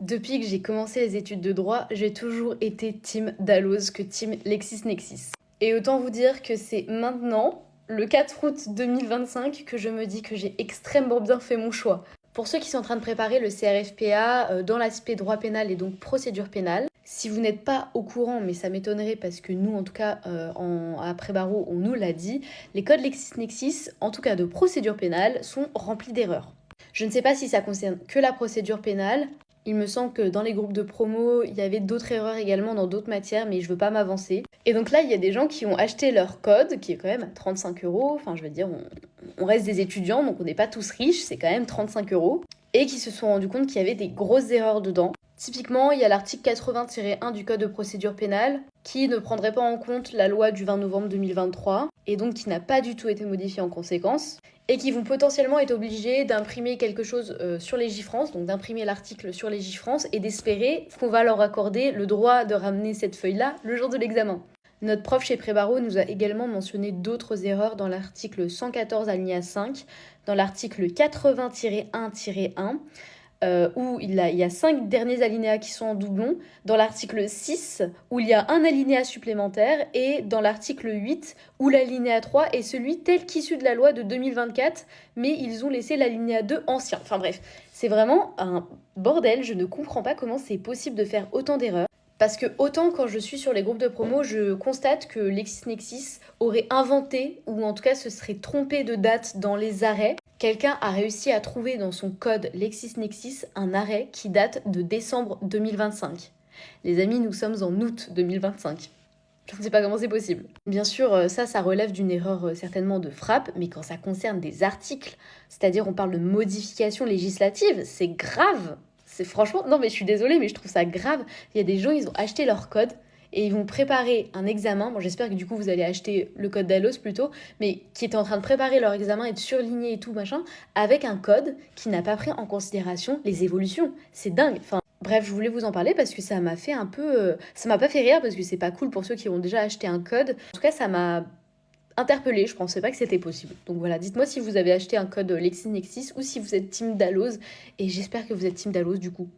Depuis que j'ai commencé les études de droit, j'ai toujours été team Dalloz que team LexisNexis. Et autant vous dire que c'est maintenant, le 4 août 2025, que je me dis que j'ai extrêmement bien fait mon choix. Pour ceux qui sont en train de préparer le CRFPA dans l'aspect droit pénal et donc procédure pénale, si vous n'êtes pas au courant, mais ça m'étonnerait parce que nous, en tout cas, après barreau, on nous l'a dit, les codes LexisNexis, en tout cas de procédure pénale, sont remplis d'erreurs. Je ne sais pas si ça concerne que la procédure pénale. Il me semble que dans les groupes de promo, il y avait d'autres erreurs également dans d'autres matières, mais je veux pas m'avancer. Et donc là, il y a des gens qui ont acheté leur code, qui est quand même à 35 euros. Enfin, je veux dire, on reste des étudiants, donc on n'est pas tous riches, c'est quand même 35 euros. Et qui se sont rendus compte qu'il y avait des grosses erreurs dedans. Typiquement, il y a l'article 80-1 du Code de procédure pénale qui ne prendrait pas en compte la loi du 20 novembre 2023 et donc qui n'a pas du tout été modifiée en conséquence et qui vont potentiellement être obligés d'imprimer quelque chose sur Légifrance, donc d'imprimer l'article sur Légifrance et d'espérer qu'on va leur accorder le droit de ramener cette feuille-là le jour de l'examen. Notre prof chez Prébarreau nous a également mentionné d'autres erreurs dans l'article 114 alinéa 5, dans l'article 80-1-1, où il y a 5 derniers alinéas qui sont en doublon, dans l'article 6, où il y a un alinéa supplémentaire, et dans l'article 8, où l'alinéa 3 est celui tel qu'issu de la loi de 2024, mais ils ont laissé l'alinéa 2 ancien. Enfin bref, c'est vraiment un bordel, je ne comprends pas comment c'est possible de faire autant d'erreurs. Parce que autant quand je suis sur les groupes de promo, je constate que LexisNexis aurait inventé, ou en tout cas se serait trompé de date dans les arrêts. Quelqu'un a réussi à trouver dans son code LexisNexis un arrêt qui date de décembre 2025. Les amis, nous sommes en août 2025. Je ne sais pas comment c'est possible. Bien sûr, ça relève d'une erreur certainement de frappe, mais quand ça concerne des articles, c'est-à-dire on parle de modification législative, c'est grave. C'est franchement, non mais je suis désolée, mais je trouve ça grave. Il y a des gens, ils ont acheté leur code et ils vont préparer un examen. Bon, j'espère que du coup vous allez acheter le code Dalloz plutôt, mais qui étaient en train de préparer leur examen, être surlignés et tout machin, avec un code qui n'a pas pris en considération les évolutions. C'est dingue. Enfin, bref, je voulais vous en parler parce que ça m'a fait un peu... Ça m'a pas fait rire parce que c'est pas cool pour ceux qui ont déjà acheté un code. En tout cas, ça m'a interpellée, je pensais pas que c'était possible. Donc voilà, dites-moi si vous avez acheté un code LexisNexis ou si vous êtes team Dalloz, et j'espère que vous êtes team Dalloz du coup.